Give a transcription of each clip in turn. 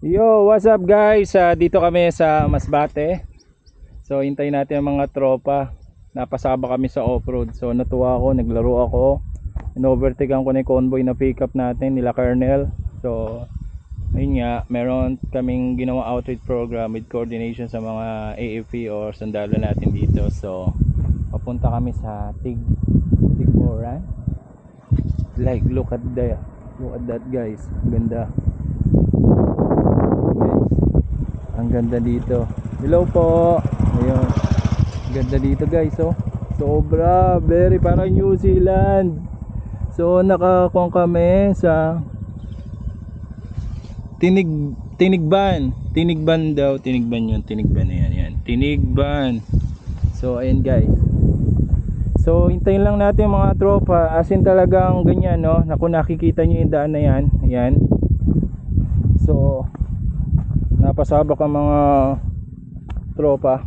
Yo, what's up guys? Dito kami sa Masbate. So hintayin natin ang mga tropa. Napasaba kami sa off-road. So natuwa ako, naglaro ako. In-overtakean ko na yung convoy na pickup natin nila Colonel. So ayun nga, meron kaming ginawa outreach program with coordination sa mga AFP or sandalo natin dito. So papunta kami sa Tigboran. Like look at that guys. Ganda. Ang ganda dito. Hello po. Ayun. Ganda dito guys, oh. Sobra, very parang New Zealand. So nakakuha kami sa Tinigban daw. Tinigban yun. Tinigban na yan. Tinigban. So ayan guys. So hintayin lang natin mga tropa. As in talagang ganyan, no. Kung nakikita nyo yung daan na yan. Ayan. So napasabak ang mga tropa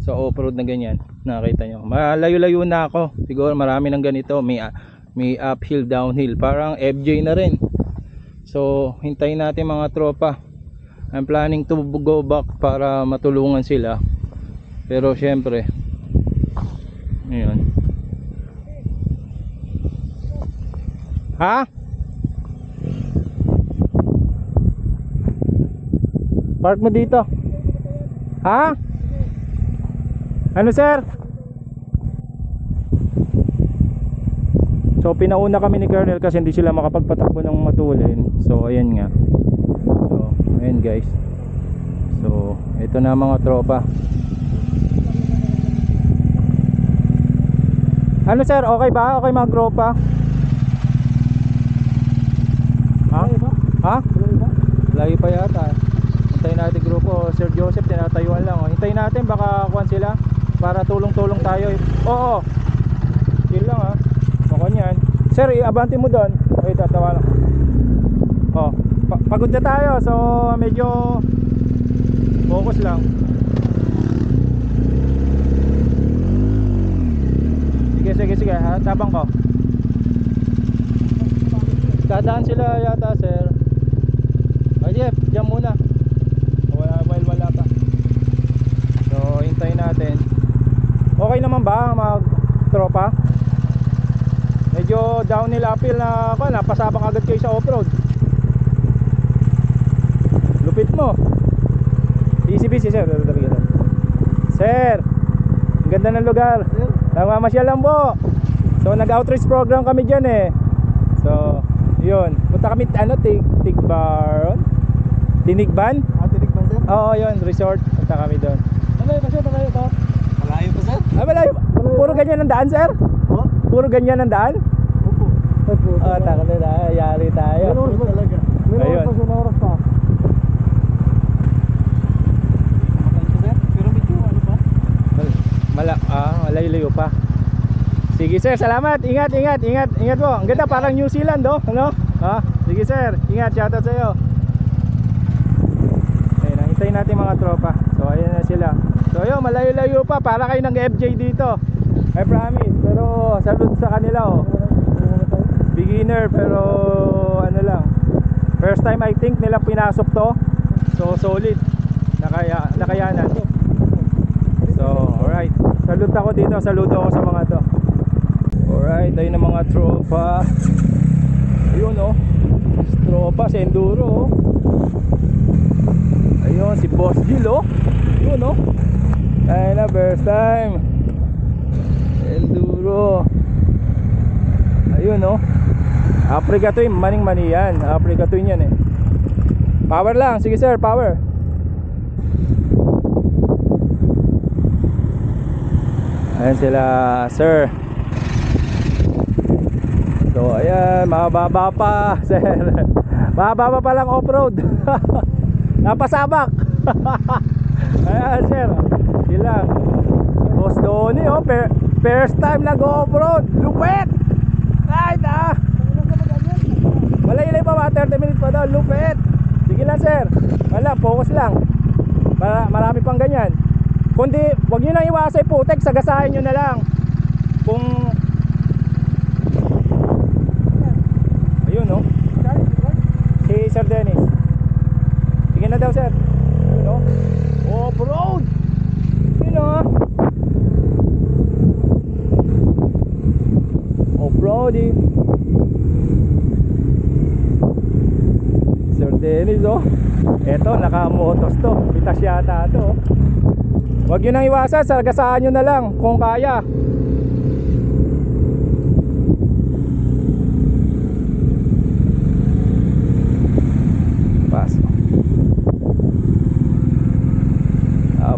sa off-road na ganyan. Nakita nyo, malayo-layo na ako. Siguro marami ng ganito. May uphill, downhill. Parang FJ na rin. So hintayin natin mga tropa. I'm planning to go back para matulungan sila. Pero syempre ayun. Ha? Park mo dito. Ha? Ano sir? So pinauna kami ni Colonel kasi hindi sila makapagpatakbo ng matulin. So ayan nga. So ayan guys. So ito na mga tropa. Ano sir? Okay ba? Okay mga tropa? Ha? Ha? Layo pa yata. Hintayin natin grupo. Sir Joseph tinatayuan lang, oh. Hintayin natin baka kuhan sila para tulong-tulong tayo. Oo. Chill lang ha. Baka yan. Sir, iabante mo doon. Ay, tatawa lang. Oh, pagod na tayo. So medyo focus lang. Sige ha. Tabang ko. Dadaan sila yata sir. Ay Jeff, diyan muna. Wala pa. So hintayin natin. Okay naman ba mag tropa? Medyo downhill uphill na ako. Napasabak agad kayo sa off-road. Lupit mo. Busy sir. Sir, ang ganda ng lugar. Namamasyal lang po. So nag-outreach program kami dyan eh. So yun, punta kami Tigbaron. Tinigban? Tinigban sir? Oo yun, resort. Punta kami doon. Malayo pa sir, malayo pa. Malayo pa sir? Malayo. Puro ganyan ang daan sir? Oo. Puro ganyan ang daan? Opo. Taka na, yari tayo. May oras pa talaga. May oras pa, may oras pa. Pero medyo ano pa? Malayo pa. Sige sir, salamat. Ingat po. Ang ganda, parang New Zealand, oh. Ano? Sige sir, ingat. Shoutout sa iyo. Ayun, hintayin natin mga tropa. So ayan na sila. So ayun, malayo-layo pa. Para kayo ng FJ dito. I promise. Pero salute sa kanila, oh. Beginner pero ano lang. First time I think nila pinasok to. So solid. Nakayanan. So alright. Salute ako dito. Saludo ako sa mga to. Alright, ayun ang mga tropa. Ayun oh. Tropa sa enduro oh. Ayun si Boss Gil oh. Ayun oh. Ayun na, first time enduro. Ayun oh. Africa to, maning-mani yan. Africa to yan eh. Power lang, sige sir, power. Ayan sila sir. So ayan, mababa pa sir. Mababa pa lang off-road. Napasabak. Ayan sir. Silang Boss Donnie oh, first time nag-off-road. Lupet. Ay ta. Malay-lay pa ba, 30 minutes pa daw. Lupet. Sige lang sir. Wala, focus lang. Marami pang ganyan. Kundi wag nyo nang iwasay putek, sagasahin nyo na lang. Kung ayun no, si Sir Dennis. Sige na daw, sir. Ano? Off-road! Sino ha? Off-roading. Sir Dennis, oh. Eto, naka-motos to. Pitas yata to. Huwag nyo nang iwasan, sargasaan nyo na lang kung kaya. Pas.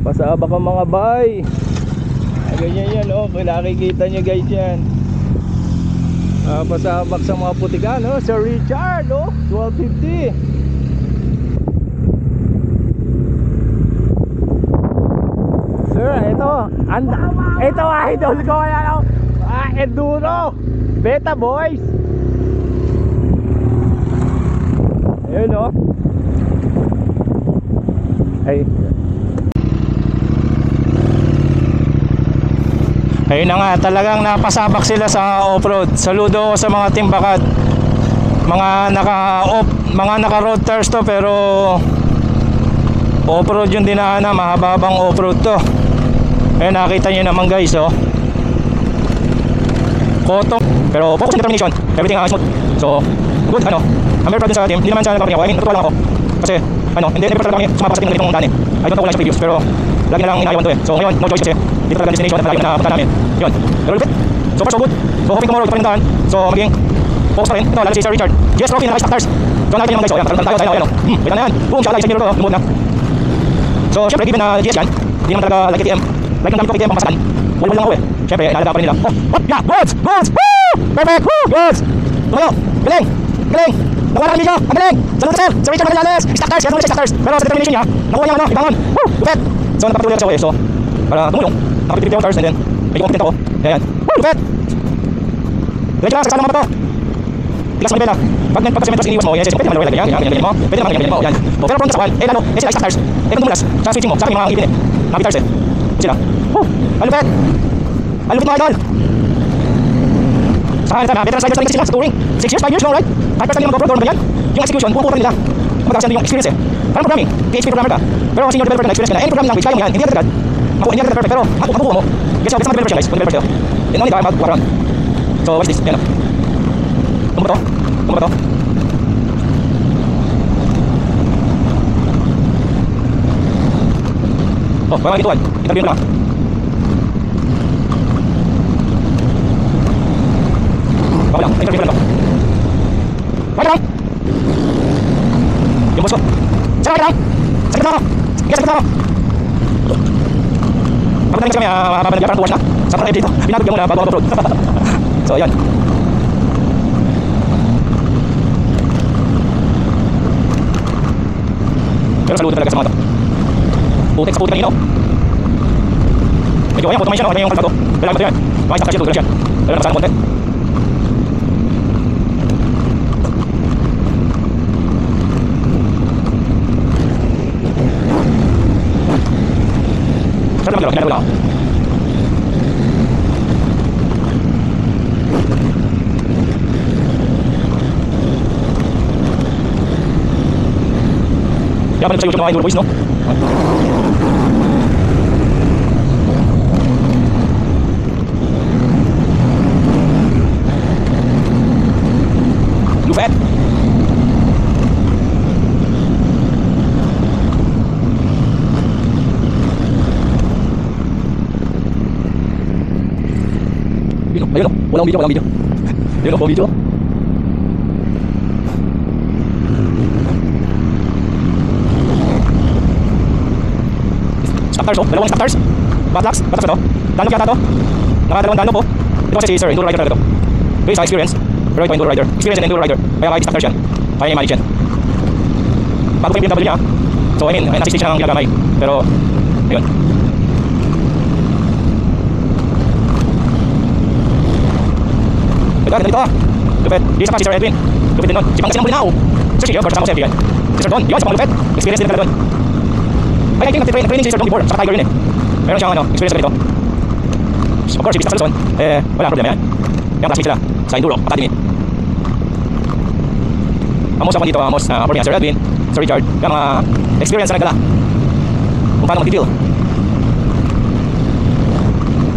Pasabak ang mga bay. Ganyan yan, oh. Kung nakikita nyo guys yan. Pasabak sa mga putikan, oh. Sir Richard, oh. 1250. Sir, ito idol ko yan, oh. Enduro Beta boys. Ayun, oh. Ayun na nga, talagang napasabak sila sa off-road. Saludo ko sa mga timbakat. Mga naka-road tires to, pero off-road yung dinaanan, mahababang off-road to. Ayun, nakita nyo naman guys, oh. Koto, pero focus and determination, everything smooth. So, good, I'm very proud sa team. Hindi naman sa nagpapagin ako, natutuwa lang ako. Kasi, hindi talaga kami sumapa sa team ganitong daan eh. I don't know kung lang sa previews, pero lagi na lang inaayawan to eh. So ngayon, no choice kasi dito talaga destination at malayo na punta namin. Yun, pero good. So far so good. So hoping tomorrow ito pa rin daan. So magiging focus pa rin. Ito, lalo si Sir Richard. GS Trophy na naka-stars. So nakita nyo naman guys, ayan, tayo, ayan o. Wait na yan. Boom, siya isa mirror ko, lumuhod na. So syempre, given na GS yan, hindi naman talaga like KTM. Like yung gamit ko KTM pampasakan. Wala lang ako eh. Syempre, nalaga pa rin nila. Yeah, goods! Woo! Perfect! Woo! Goods! Tumayo! Galing! Galing! Nakuha na ang video! Ang galing! Saludo sir! Sir Richard Manalanes! Stars! Yan naman siya stars! Pero sa determination niya, nakuha niya ibangon! Woo! Lupet! So napatuloy ako eh. So, para tumulong, nakapitipit ako stars and then medyo confident ako. Yan. Woo! Lupet! Diretso lang, saksalan mo ba ito? Tigas mo nila. Pag nagpagpasementos iniwas mo, yan, pwede naman lagay yan, ganyan mo. Pwede naman ganyan mo, yan. O, pero kung kasawan, lalo, sila stars. Kung tumulas, sa switching mo, sa akin mga ngipin eh. Mga stars eh. Sila. Woo! Ang lupet! Ang lupet mga idol! Sa akin, veteran riders na sila sa touring. 6 years, 5 years, long ride. Kahit first time yung mag-go-pro, yan. Yung execution, pumupuran nila. Magkakasan din yung experience eh. Parang programming, PHP programmer ka. Pero kung senior developer ka na experience ka na, any programming language, kaya mo yan, hindi agad. Hindi agad perfect, pero makukuha mo. Guess mga developer siya guys, kung developer sila. And only ka mag-walk around. So what is this? Yan o. Tumba to? Tumba to? Oh, mga gituan. Interview na lang. Baka lang, interview na lang to. Baka lang! Yung boss ko. Saan ka lang? Sakit na ako! Sige, sakit na ako! Pagdating kasi kami, parang 2 hours na. Sa parang dito, pinagod ka muna bago off-road. So, yan. Pero saludo talaga sa mga to. Putik sa putik kanina, oh. Medyo ayan, puto may siya, no? Kaya yung kalbato. Kailangan ba ito yan? Makita siya, tulad siya. Kailangan pasaan konti. Sarap lang, ginagawa lang. Kaya pa sa YouTube mga idol boys, no? Lupet! Ayun o, walang video, walang video. Ayun o, walang video. Stop tires o, dalawang stop tires. Batlocks ba ito? Danok yata ito. Nakadalawang danok po. Ito kasi si Sir, enduro rider talaga ito. Based sa experience, pero ito enduro rider. Experience and enduro rider. Kaya kahit stop tires yan, kaya niya manage yan. Bago pa yung BMW niya. So I mean, nasa stage siya ng ginagamay. Pero, ayun. Ganda dito ah. Lupet. Di isa pa si Sir Edwin. Lupet din nun. Si Pangasinan Bulinaw. Sir Silvio, versus ako si Edwin. Si Sir Don. Yun, si Pang-Lupet. Experience din talaga doon. I think nag-training si Sir Don before. Saka Tiger yun eh. Meron siyang experience ganito. Of course, si Pista Salson. Wala problema yan. Yung classmate sila sa Enduro Academy. Amos ako dito, Amos. Opportunity Sir Edwin. Sir Richard, yung mga experience na nagdala kung paano mag-deal.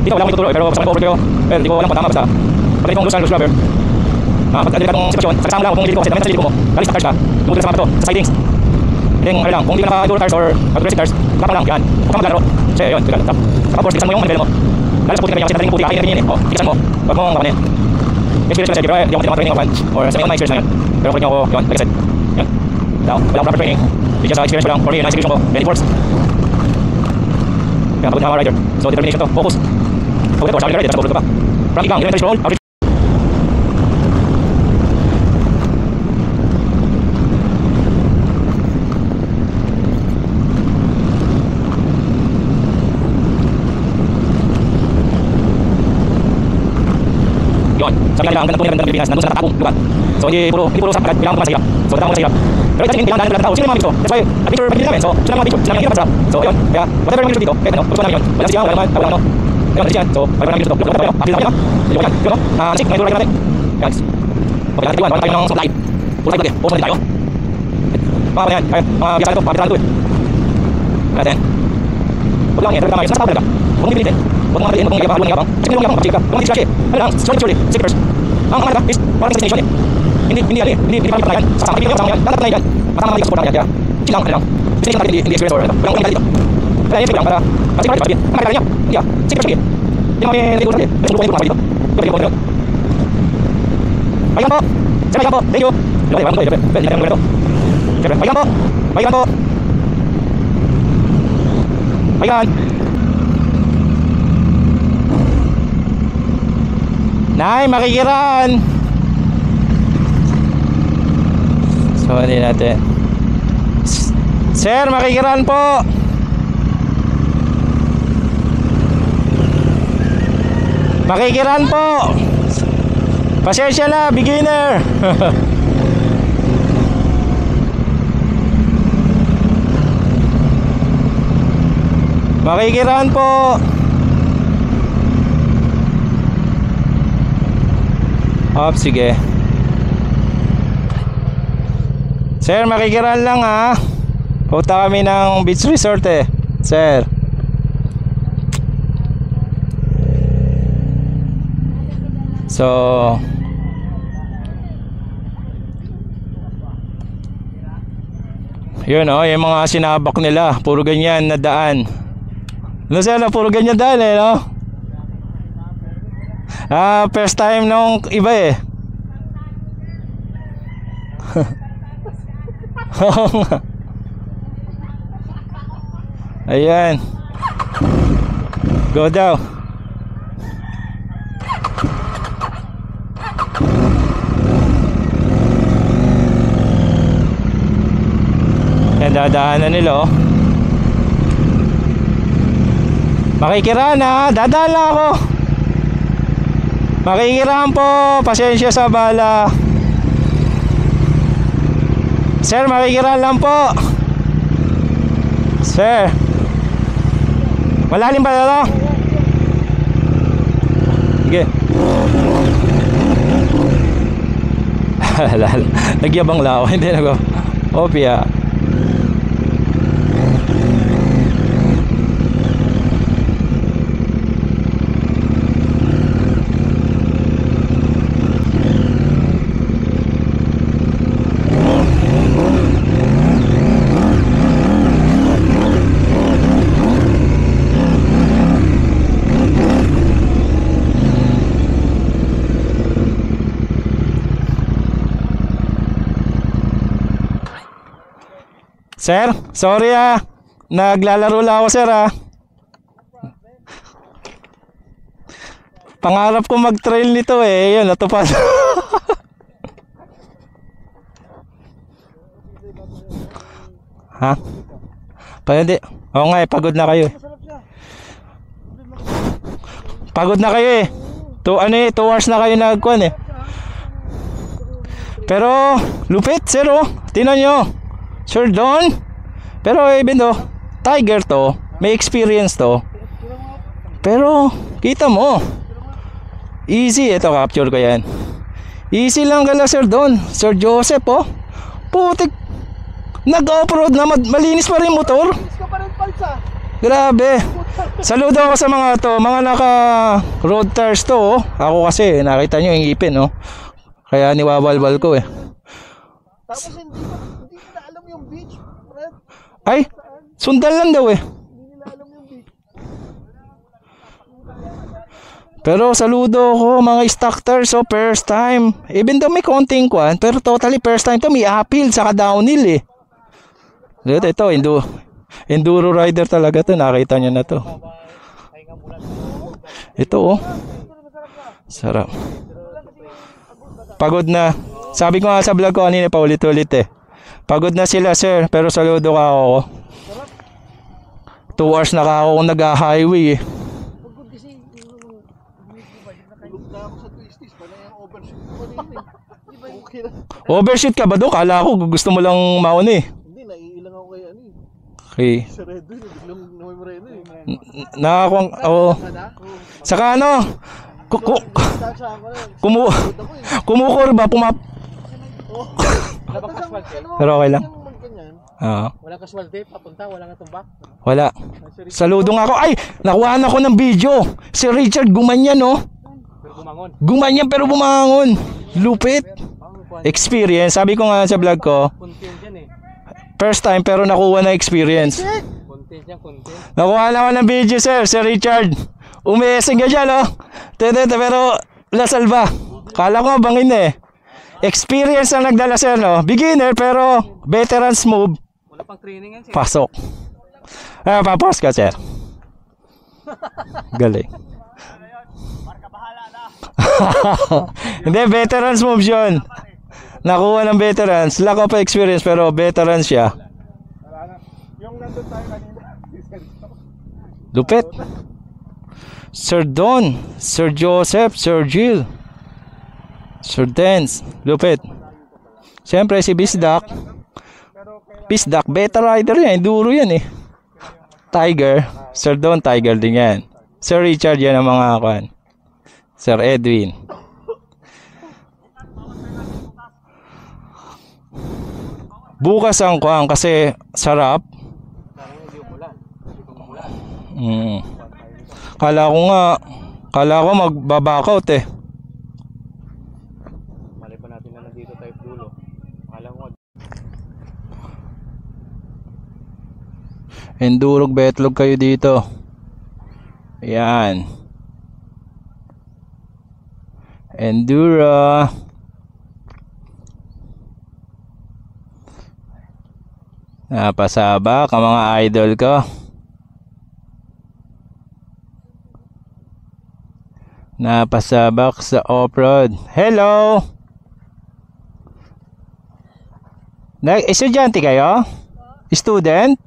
Dito wala akong ituturo pero basta mag-over kayo. Well, di ko alam kung tama basta pag itong loose rubber, pag delikatong sitwasyon, sakasama lang ako kung hindi ko kasi namin sa ko galis na cars ka, tumutuloy sa mga to, sa sidings. Then, ano lang, kung hindi ka naka-enduro tires or aggressive tires, lapang lang, yan. Huwag kang maglalaro. Kasi, yun, tapos, tigasan mo yung manibel mo. Lalo sa puti ka rin, kasi nataling puti, kain yan, o, tigasan mo. Huwag mong kapanin. Experience ko na siya, pero hindi ako training of one, or sa mga experience na yun. Pero pag ako, yun, like I said, yun. Wala proper training. It's just experience ko lang, for me, na-execution ko, then it works. Kaya pagod na mga rider. So, determination to, focus. Pagod ko, sabi ka rider, tapos ka pa. Frankie Kang, elementary roll, average. Sabi nga nila, ang ganda po nila ng Pilipinas, nandun sa nakatakong lugar. So hindi puro sa agad, kailangan mo sa hirap. So tatama mo sa hirap. Pero ito kailangan dahil ng tao, sino yung mga gusto? That's why, adventure pag namin. So sino yung mga picture, sino yung hirap sa. So yun, kaya whatever yung gusto dito, kahit ano, gusto namin yun. Wala siya, wala naman, wala ano. Wala siya, so whatever yung gusto dito. Wala tayo, apil namin yun. Yun yan, yun o. Ansik, may duro natin. Yan. Okay, natin iwan, wala tayo ng supply. Puro tayo lagi, puro tayo. Mga pa yan, kaya mga biasa na ito, mga biasa na ito eh. Natin. Huwag lang yan, pero tama yun, sa tao talaga. Huwag mong pilitin. Huwag mong pilitin, huwag mong yabang, huwag mong yabang. Kasi kung yabang, kapag kung hindi siya, ano lang, slowly, stick first. Ang mahalaga is parang destination eh. Hindi kami panayan. Sasama kami kasama yan. Dapat panayan yan. Kasama kami support natin. Kaya silang ano lang. Destination natin hindi experience or ano. Walang kami dito. Kaya yun lang para kasi parang sabihin. Ang mahalaga niya. Hindi ah. Sige sige. Hindi naman may naliguran eh. May sumubukan dito. Ito po. Payan po. Payan po. Thank you. Payan po. Payan po. Payan po. Payan po. Payan. Nay, makikiran. So, hindi natin. Sir, makikiran po. Makikiran po. Pasensya na, beginner. Makikiran po. Sige. Sir, makikiran lang ha. Punta kami ng beach resort eh. Sir. So yun o, yung mga sinabak nila. Puro ganyan na daan. Ano sila, puro ganyan daan eh no? First time nung iba eh. Ayan. Go daw. Yan, dadaanan nila oh. Makikiran ha, dadaan lang ako. Makikiram po, pasensya sa bala. Sir, makikiram lang po. Sir, malalim ba ito? Sige. Nagyabang lang ako, hindi na ko. Opia. Sir, sorry naglalaro lang ako sir Pangarap ko mag-trail nito eh, yun, natupad. Ha? Pwede. Oo nga eh, pagod na kayo eh. Pagod na kayo eh. 2 hours na kayo nagkuhan eh. Pero, lupit sir oh. Tingnan nyo. Sir Don. Pero even though Tiger to, may experience to. Pero kita mo. Easy, ito capture ko yan. Easy lang gala Sir Don. Sir Joseph oh. Putik. Nag-off-road na, malinis pa rin motor. Ka pa rin palsa. Grabe. Saludo ako sa mga to, mga naka road tires to oh. Ako kasi nakita nyo yung ipin oh. Kaya niwawalwal ko eh. Tapos hindi nila alam yung beach, Fred. Ay, sundan lang daw eh. Hindi nila alam yung beach. Pero saludo ko mga stock tires so first time. Even though may konting kwan, pero totally first time to, may uphill saka downhill eh. Ito, enduro rider talaga to, nakita niyo na to. Ito oh. Sarap. Pagod na. Sabi ko nga sa vlog ko kanina pa ulit-ulit eh. Pagod na sila sir, pero saludo ka ako. 2 hours na ako nag-highway eh. Pagod kasi tulog na ako sa twisties, panay ang overshoot ko kanina. Di ba okay na? Overshoot ka ba do? Kala ko gusto mo lang mauna eh. Hindi, naiilang ako kay ano eh. Okay. Sa Redo, biglang namimreno eh. Nakakuang, oo. Saka ano, kumukurba, pero okay lang. Oo. Walang kaswalde, papunta, walang atumbak. Wala. Saludo nga ako. Ay, nakuha na ako ng video. Si Richard gumanyan no. Gumanyan pero bumangon. Lupit. Experience. Sabi ko nga sa vlog ko. First time pero nakuha na experience. Nakuha na ako ng video sir. Si Richard. Umesing ka dyan oh. Pero lasalba. Kala ko bangin eh. Experience ang nagdala sir no. Beginner pero veterans move. Wala pang training yan sir. Pasok. Papos ka sir. Galing. Marka bahala na. Hindi, veterans moves yun. Nakuha ng veterans. Lack of experience pero veterans siya. Yung nandun tayo kanina. Lupit. Sir Don, Sir Joseph, Sir Jill, Sir Dance, lupit. Siyempre si Bisdak. Bisdak, beta rider yan, enduro yan eh. Tiger, Sir Don, Tiger din yan. Sir Richard yan ang mga kan. Sir Edwin. Bukas ang kuang kasi sarap. Kala ko magbabackout eh. Mali pa natin na nandito tayo dulo. Akala ko Endurog betlog kayo dito. Ayan. Enduro. Napasabak ang mga idol ko. Napasabak sa off-road. Hello! Estudyante kayo? Student?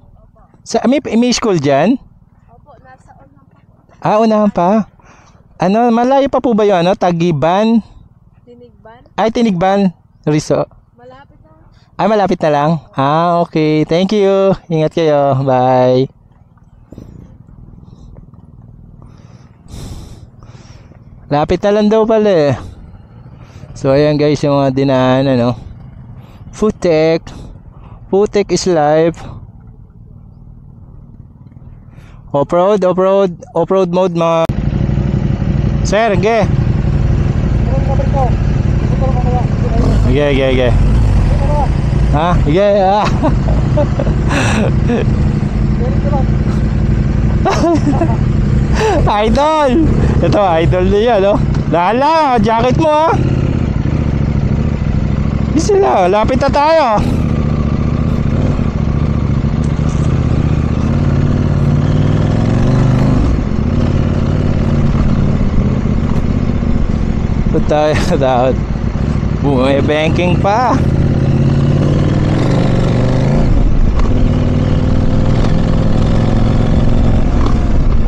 May school dyan? Opo, nasa unahan pa. Unahan pa. Ano, malayo pa po ba yun? Ano? Tagiban? Tinigban? Ay, Tinigban. Malapit na. Ay, malapit na lang? Okay. Thank you. Ingat kayo. Bye. Lapit na lang daw pala eh. So ayan guys yung mga dinaanan no. Futek. Futek is live. Off-road mode mga. Sir, ge. Ge. Ha? Ge. Idol! Ito, idol niya, no? Lala, jacket mo, ha? Di sila, lapit na tayo. Ito tayo, dapat. May banking pa.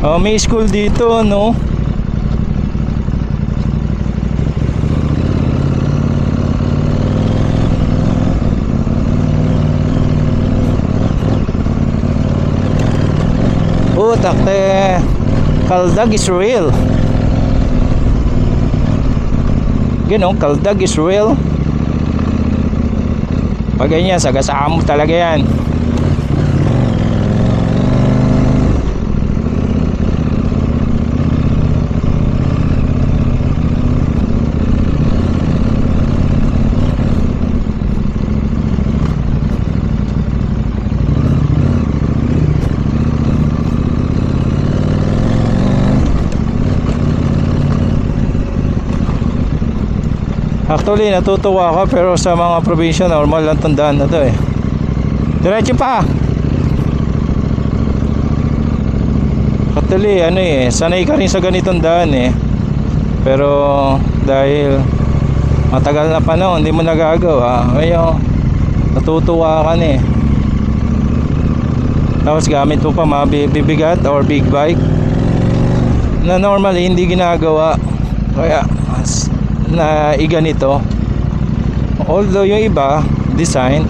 Oh, may school dito, no? Oh, takte. Kaldag is real. Kaldag is real. Pag ganyan, sagasaan mo talaga yan. Actually, natutuwa ako pero sa mga probinsya normal lang tandaan na to eh. Diretso pa. Actually, ano eh, sanay ka rin sa ganitong daan eh. Pero dahil matagal na panahon, hindi mo nagagawa. Ngayon, natutuwa ka na eh. Tapos gamit mo pa mga bibigat or big bike na normally hindi ginagawa. Kaya na iganito, although yung iba design,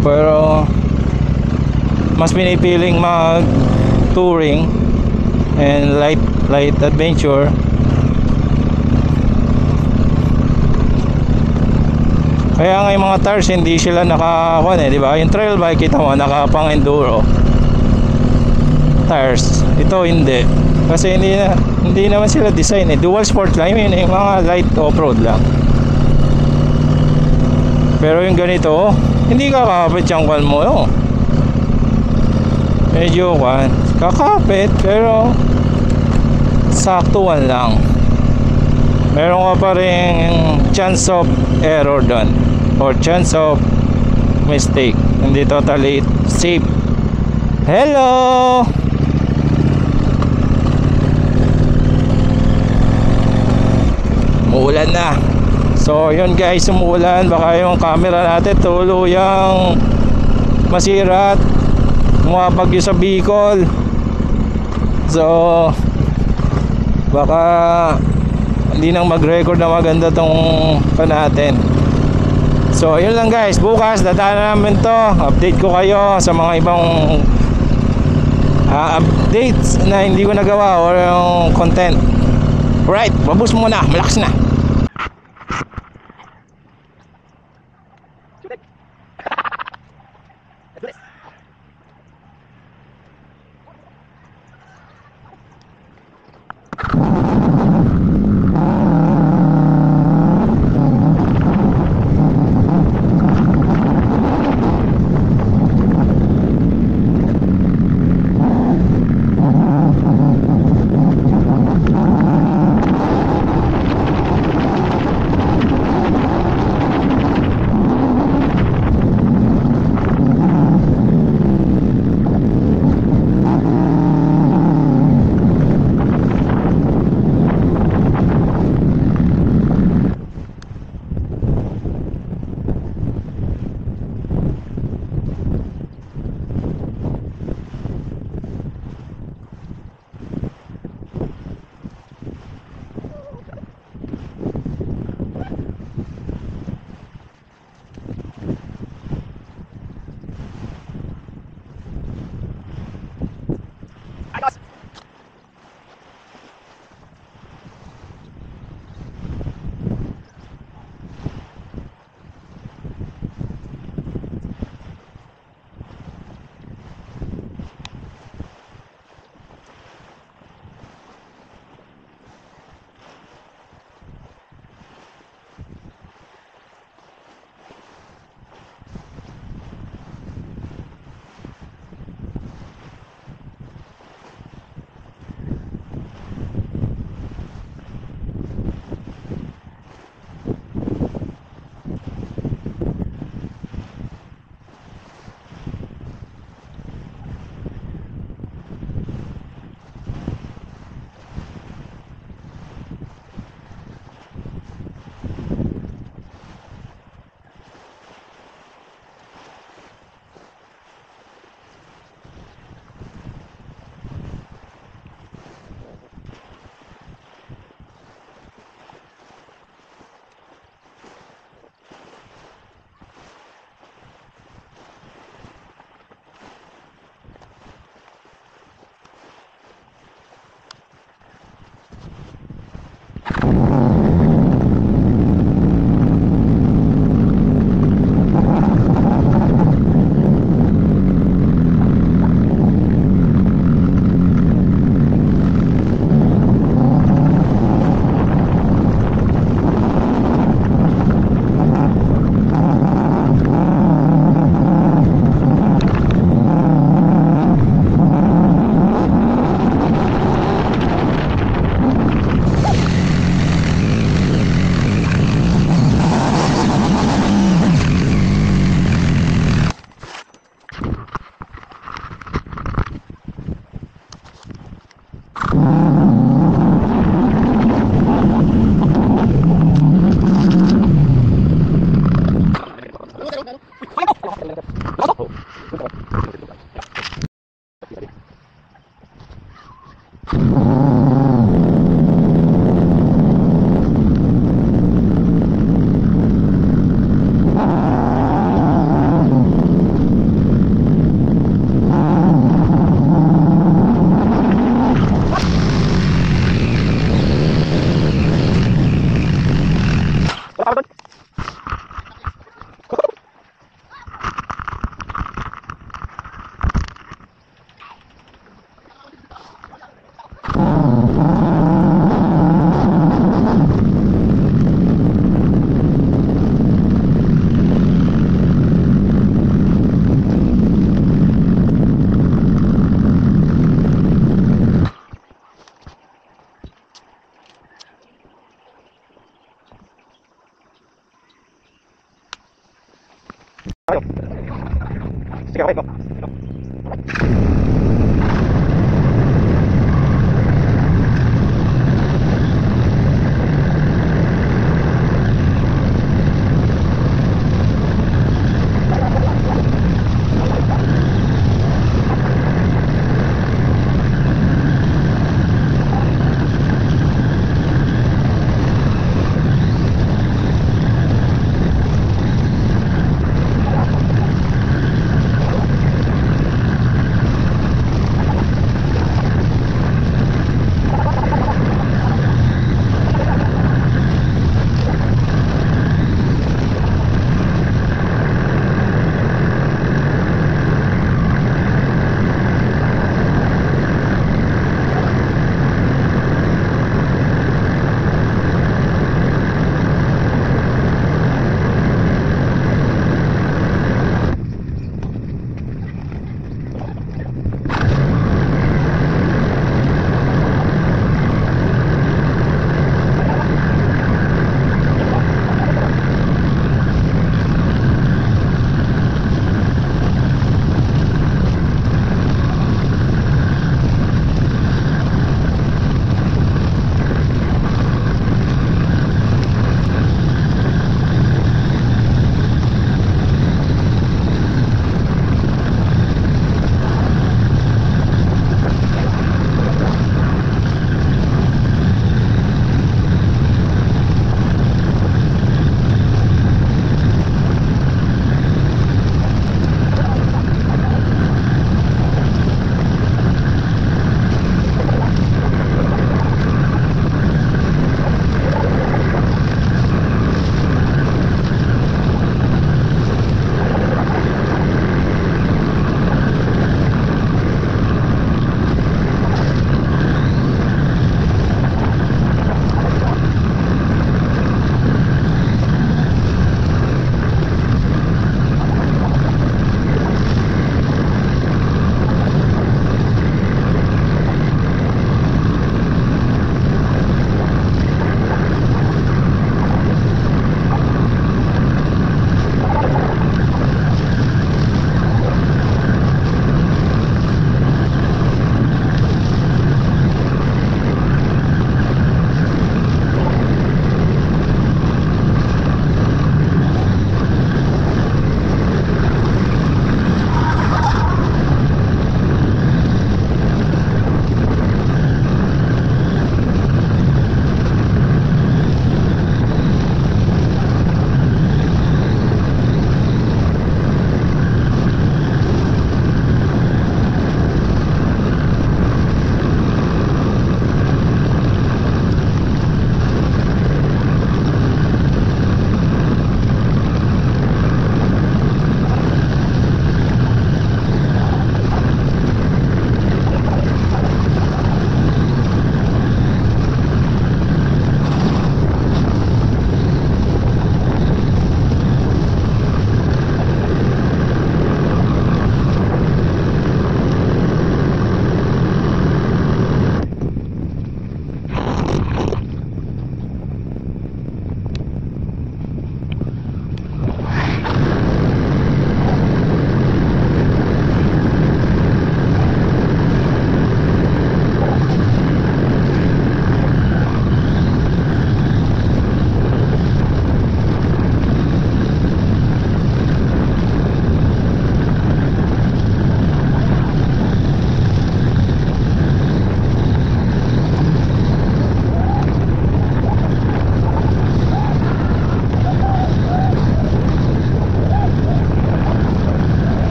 pero mas pinipiling mag touring and light adventure. Kaya nga yung mga tires hindi sila nakakuan eh, di ba? Yung trail bike kita mo nakapang enduro tires, ito hindi. Kasi hindi naman sila design eh. Dual sport lang yun eh, mga light off-road lang. Pero yung ganito, hindi kakapit yung kwan mo. Oh. Medyo kwan, kakapit pero saktuan lang. Meron ka pa rin chance of error doon or chance of mistake. Hindi totally safe. Hello! Umuulan na. So yun guys, umuulan. Baka yung camera natin tuluyang masira at bumabagyo sa Bicol. So baka hindi nang mag-record na maganda tong pa natin. So yun lang guys, bukas dadaanan namin to. Update ko kayo sa mga ibang updates na hindi ko nagawa or yung content. Alright, babus muna, malakas na. Sige, okay ko.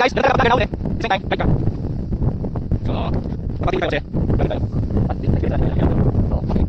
guys, dito tayo kapag same time, right ka. So, kapag tayo kasi, balik tayo. At dito tayo tayo. So, okay.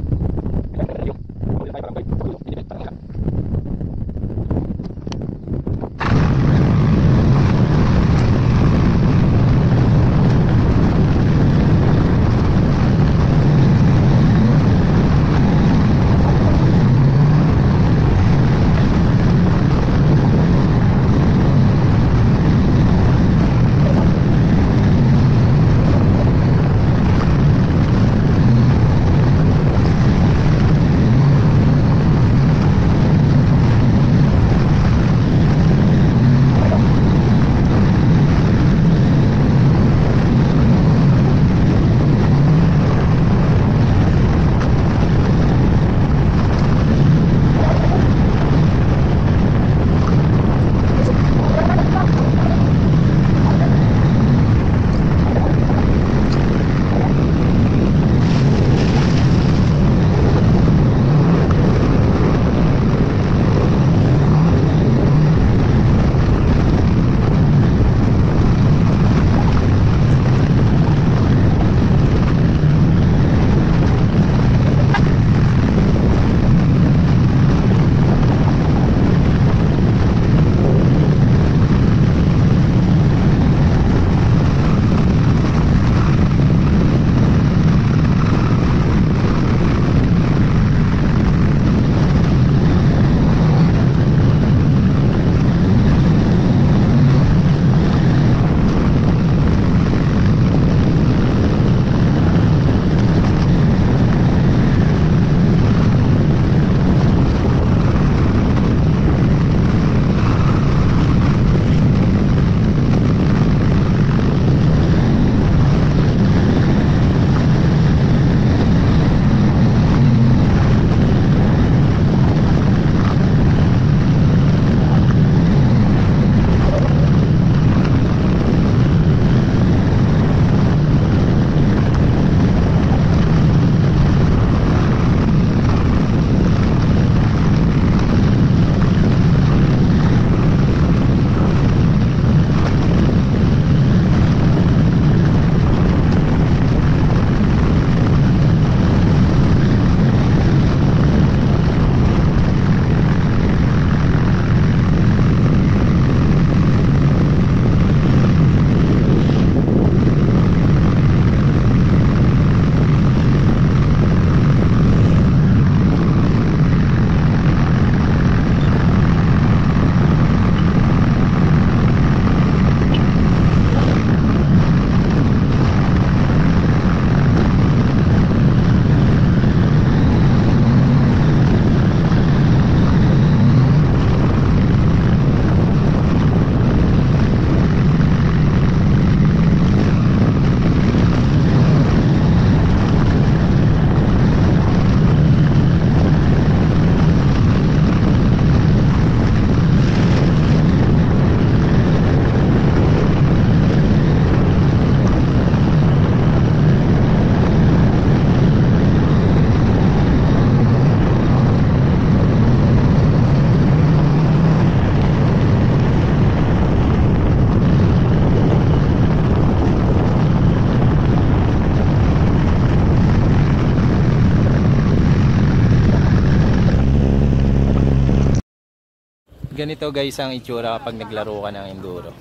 Ganito guys ang itsura kapag naglaro ka ng enduro.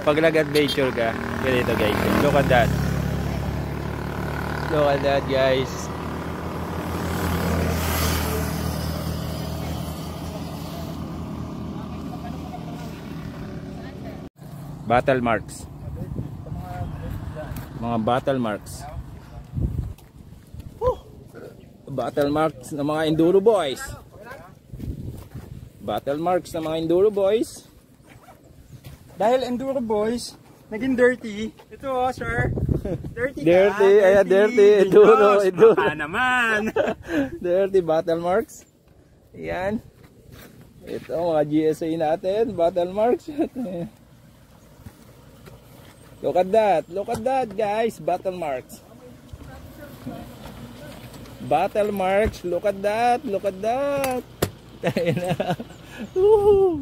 Pag nag-adventure ka, ganito guys. Look at that. Look at that guys. Battle marks. Mga battle marks. Battle marks ng mga enduro boys. Battle marks ng mga enduro boys. Dahil enduro boys, naging dirty. Ito oh, sir. Dirty ka. Dirty, ayan, dirty. Enduro, enduro. Baka naman. Dirty battle marks. Ayan. Ito, mga GSA natin. Battle marks. Look at that. Look at that, guys. Battle marks. Battle marks. Look at that. Look at that. Woohoo!